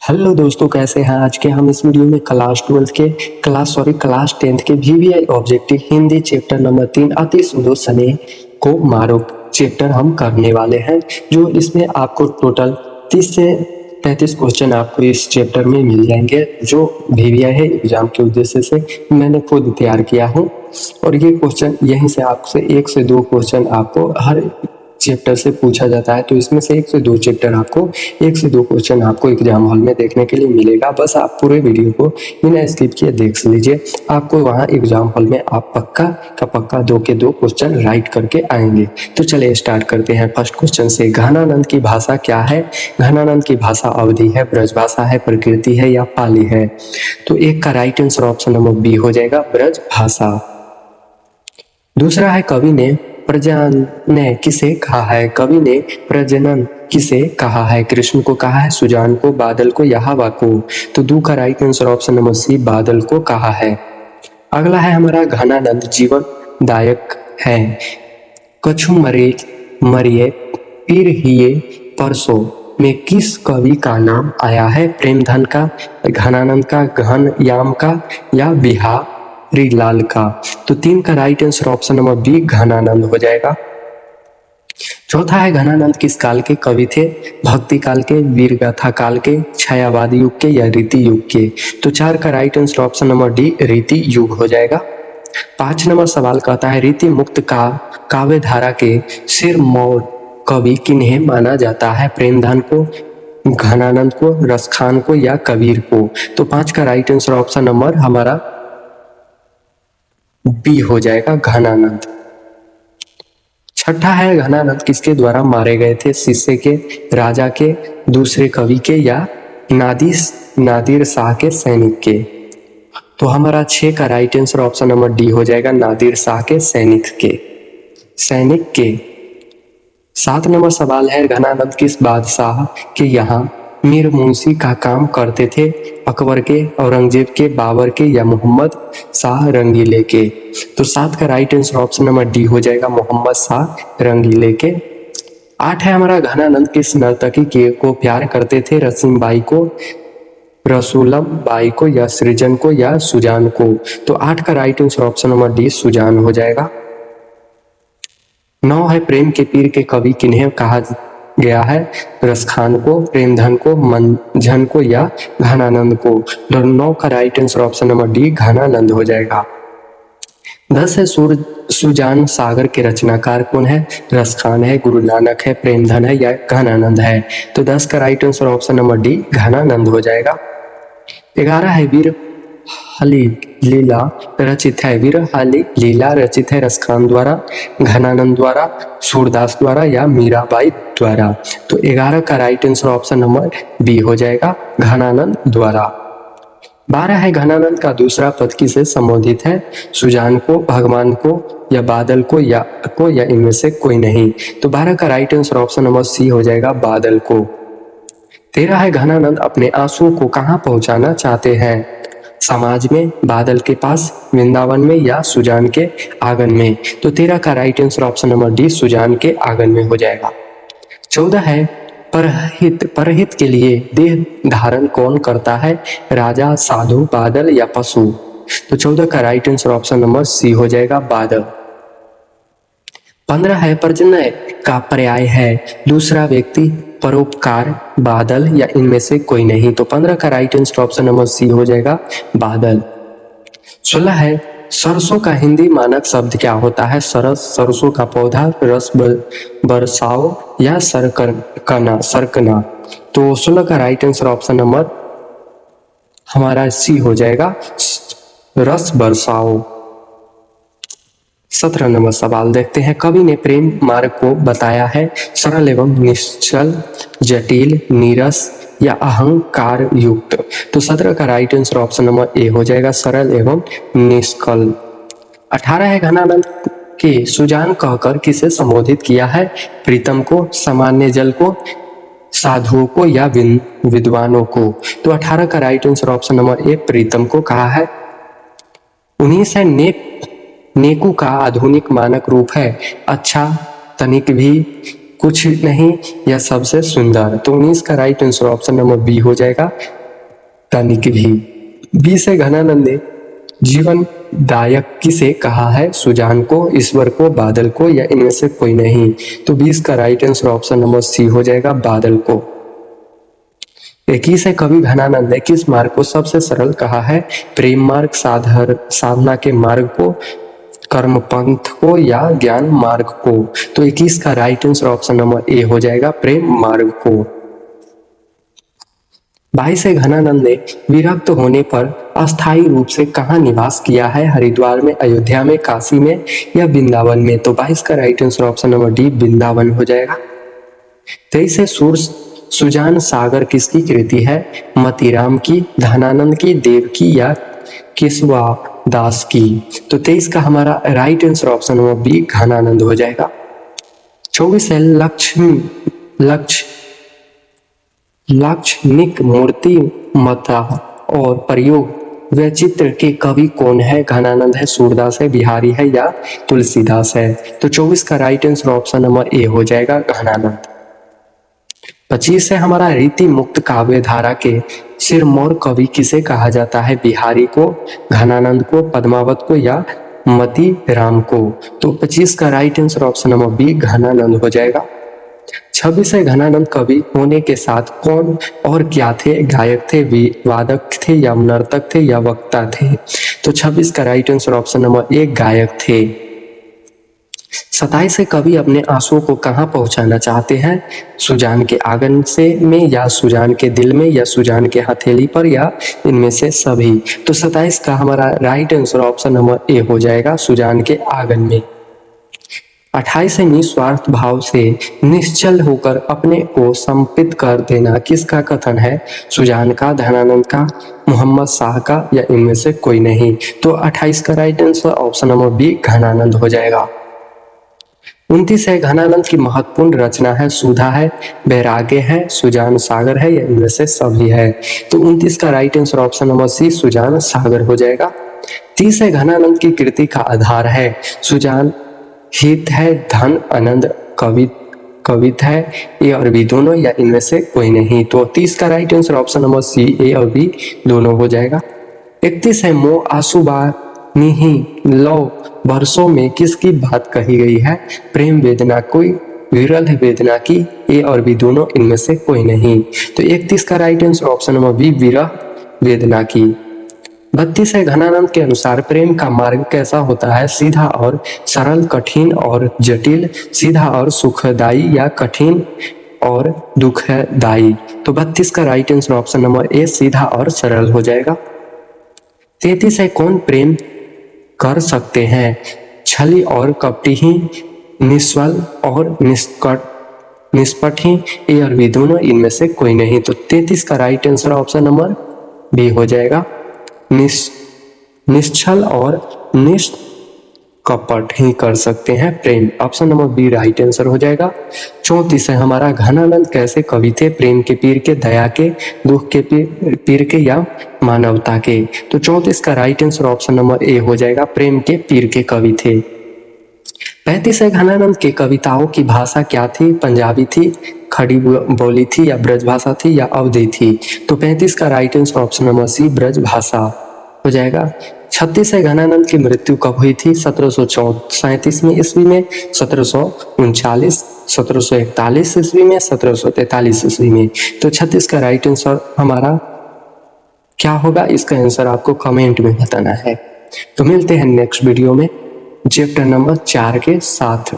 Hello दोस्तों, कैसे हैं? आज के हम इस वीडियो में क्लास 10th के VVI objective Hindi chapter number 3 अति सुंदर सने को मारो चैप्टर हम करने वाले हैं। जो इसमें आपको टोटल 30 से 35 क्वेश्चन आपको इस चैप्टर में मिल जाएंगे, जो VVI है एग्जाम के उद्देश्य से मैंने खुद तैयार किया हूँ। और ये क्वेश्चन यहीं से आपसे 1 से 2 क्वेश्चन आपको हर चैप्टर से पूछा जाता है, तो इसमें से 1 से 2 चैप्टर आपको 1 से 2 क्वेश्चन आपको एग्जाम हॉल में देखने के लिए मिलेगा। बस आप पूरे वीडियो को बिना स्किप किए देख लीजिए, आपको वहाँ एग्जाम हॉल में आप पक्का का पक्का 2 के 2 क्वेश्चन राइट करके आएंगे। तो चलिए स्टार्ट करते हैं फर्स्ट क्वेश्चन से। घनानंद की भाषा क्या है? घनानंद की भाषा अवधी है, ब्रज भाषा है, प्रकृति है या पाली है? तो एक का right answer option number B हो जाएगा, ब्रज भाषा। दूसरा है कवि ने प्रजनन किसे कहा है? कवि ने प्रजनन किसे कहा है? कृष्ण को कहा है, सुजान को, बादल को या हवा को? तो दो का right answer option number C, बादल को कहा है। अगला है हमारा घनानंद जीवनदायक है। कछु मरिए पीर हिये परसों में किस कवि का नाम आया है? प्रेमधन का, घनानंद का, घन याम का या बिहारी लाल का? तो 3 का right answer option number B, Ghananand हो जाएगा। चौथा है घनानंद किस काल के कवि थे? भक्ति काल के, वीरगाथा काल के, छायावादी युग के या रीति युग के? तो 4 का right answer option number D, रीति युग हो जाएगा। 5 नंबर सवाल कहता है रीति मुक्त का काव्य धारा के सिरमौर कवि किन्हें माना जाता है? प्रेमधन को, घनानंद को, रसखान को या कबीर को? तो 5 का राइट आंसर ऑप्शन नंबर हमारा बी हो जाएगा, घनानंद। छठा है घनानंद किसके द्वारा मारे गए थे? शिष्य के, राजा के, दूसरे कवि के या नादिर शाह के सैनिक के? तो हमारा 6 का right answer option number D हो जाएगा, नादिर शाह के सैनिक के। 7 नंबर सवाल है घनानंद किस बादशाह के यहाँ मीर मुंशी का काम करते थे? अकबर के, औरंगजेब के, बाबर के या मोहम्मद शाह रंगीले के? तो 7 का right answer option number D हो जाएगा, मोहम्मद शाह रंगीले के। 8 है हमारा घनानंद किस नर्तकी के को प्यार करते थे? रसीम बाई को, रसूलम बाई को या सृजन को या सुजान को? तो 8 का right answer option number D, Sujan हो जाएगा। 9 है प्रेम के पीर के कवि किन्हें कहा गया है? रसखान को, प्रेमधन को, मंझन को या घनानंद को? तो 9 का right answer option number D, Ghananand हो जाएगा। 10 है सुजान सागर के रचनाकार कौन है? रसखान है, गुरु नानक है, प्रेमधन है या घनानंद है? तो 10 का right answer option number D, Ghananand हो जाएगा। 11 है वीर हली लीला रचित है। वीर हली लीला रचित है रसखान द्वारा, घनानंद द्वारा, सूरदास द्वारा या मीराबाई द्वारा? तो 11 का right answer option number B हो जाएगा, घनानंद द्वारा। 12 है घनानंद का दूसरा पद किसे संबोधित है? सुजान को, भगवान को या बादल को या इनमें से कोई नहीं? तो 12 का right answer option number C हो जाएगा, बादल को। 13 है घनानंद अपने आंसुओं को कहाँ पहुंचाना चाहते हैं? समाज में, बादल के पास, वृंदावन में या सुजान के आंगन में? तो 13 का right answer option number D, Sujan के आंगन में हो जाएगा। 14 है परहित के लिए देह धारण कौन करता है? राजा, साधु, बादल या पशु? तो 14 का right answer option number C हो जाएगा, बादल। 15 है पर्जन्य का पर्याय है दूसरा व्यक्ति, परोपकार, बादल या इनमें से कोई नहीं? तो 15 का right answer option number C हो जाएगा, बादल। 16 है सरसों का हिंदी मानक शब्द क्या होता है? सरस, सरसों का पौधा, रस बरसाओ या सरकना? तो 16 का राइट आंसर ऑप्शन नंबर हमारा सी हो जाएगा, रस बरसाओ। 17 नंबर सवाल देखते हैं। कवि ने प्रेम मार्ग को बताया है सरल एवं निश्चल, जटिल, नीरस या अहंकार युक्त? तो 17 का राइट आंसर ऑप्शन नंबर ए हो जाएगा, सरल एवं निष्कल। 18 है घनानंद के सुजान कहकर किसे संबोधित किया है? प्रीतम को, सामान्य जल को, साधुओं को या विद्वानों को? तो 18 का right answer option number A, Pritam को कहा है। 19 है नेकू का आधुनिक मानक रूप है? अच्छा, तनिक भी, कुछ नहीं या सबसे सुंदर। तो 19 का right answer option number B हो जाएगा, तनिक भी। 20 है घनानंद ने जीवन दायक किसे कहा है? सुजान को, ईश्वर को, बादल को या इनमें से कोई नहीं। तो 20 का right answer option number C हो जाएगा, बादल को। 21 है कवि घनानंद ने किस मार्ग को सबसे सरल कहा है? प्रेम मार्ग, साधना के मार्ग को, कर्म पंथ को या ज्ञान मार्ग को। तो 21 का राइट आंसर ऑप्शन नंबर ए हो जाएगा, प्रेम मार्ग को। 22 है घनानंद ने विरक्त होने पर अस्थायी रूप से कहाँ निवास किया है? हरिद्वार में, अयोध्या में, काशी में या वृंदावन में। तो 22 का right answer option number D, Vrindavan हो जाएगा। 23 है सुजान सागर किसकी कृति है? मतीराम की, धनानंद की, देव की या केशवा दास की। तो 23 का हमारा right answer option number B, Ghananand हो जाएगा। 24 है लाक्षणिक मूर्ति मता और प्रयोग वैचित्र के कवि कौन है? घनानंद है, सूरदास है, बिहारी है या तुलसीदास है। तो 24 का राइट आंसर ऑप्शन नंबर ए हो जाएगा, घनानंद। 25 है हमारा रीति मुक्त काव्य धारा के सिरमौर कवि किसे कहा जाता है? बिहारी को, घनानंद को, पद्मावत को या मती राम को। तो 25 का right answer option number B, Ghananand हो जाएगा। 26 है घनानंद कवि होने के साथ कौन और क्या थे? गायक थे, वादक थे या नर्तक थे या वक्ता थे। तो 26 का राइट आंसर ऑप्शन नंबर ए, गायक थे। 27 से कवि अपने आंसुओं को कहाँ पहुंचाना चाहते हैं? सुजान के आंगन से में या सुजान के दिल में या सुजान के हथेली पर या इनमें से सभी। तो 27 का हमारा राइट आंसर ऑप्शन नंबर ए हो जाएगा, सुजान के आंगन में। 28 से निस्वार्थ भाव से निश्चल होकर अपने को समर्पित कर देना किसका कथन है? सुजान का, धनानंद का, मोहम्मद शाह का या इनमें से कोई नहीं। तो 28 का right answer option number B, Ghananand हो जाएगा। 29 है घनानंद की महत्वपूर्ण रचना है? सुधा है, बैराग्य है, सुजान सागर है या इनमें से सभी है। तो 29 का right answer option number C, Sujan Sagar हो जाएगा। 30 है घनानंद की कृति का आधार है? सुजान हित है, धन, आनंद, कवित है, ए और बी दोनों या इनमें से कोई नहीं। तो 30 का right answer option number C, A और बी दोनों हो जाएगा। 31 है मोह आंसुबा निहि लो वर्षों में किसकी बात कही गई है? प्रेम वेदना कोई, विरल वेदना की, ए और बी दोनों इनमें से कोई नहीं। तो 31 का right answer option number B, विरह वेदना की। 32 है घनानंद के अनुसार प्रेम का मार्ग कैसा होता है? सीधा और सरल, कठिन और जटिल, सीधा और सुखदायी या कठिन और दुखदायी। तो 32 का राइट आंसर ऑप्शन नंबर ए, सीधा और सरल हो जाएगा। 33 है कौन प्रेम कर सकते हैं? छली और कपटी ही, निस्वल और निष्पट ही, ए और बी दोनों इनमें से कोई नहीं। तो 33 का right answer option number B हो जाएगा, निश्चल और निष्कपट ही कर सकते हैं प्रेम। Option number B right answer हो जाएगा। 34 है हमारा घनानंद कैसे कवि थे? प्रेम के, पीर के, दया के, दुख के, पीर के या मानवता के। तो 34 का राइट आंसर ऑप्शन नंबर ए हो जाएगा, प्रेम के, पीर के कवि थे। 35 है घनानंद के कविताओं की भाषा क्या थी? पंजाबी थी, खड़ी बोली थी या ब्रज भाषा थी या अवधी थी। तो 35 का right answer option number C, Braj Bhasha हो जाएगा। 36 है घनानंद की मृत्यु कब हुई थी? 1737 में ईस्वी में, 1739, 1741 ईस्वी में, 1743 ईस्वी में। तो 36 का राइट आंसर हमारा क्या होगा? इसका आंसर आपको कमेंट में बताना है। तो मिलते हैं नेक्स्ट वीडियो में चैप्टर नंबर 4 के साथ।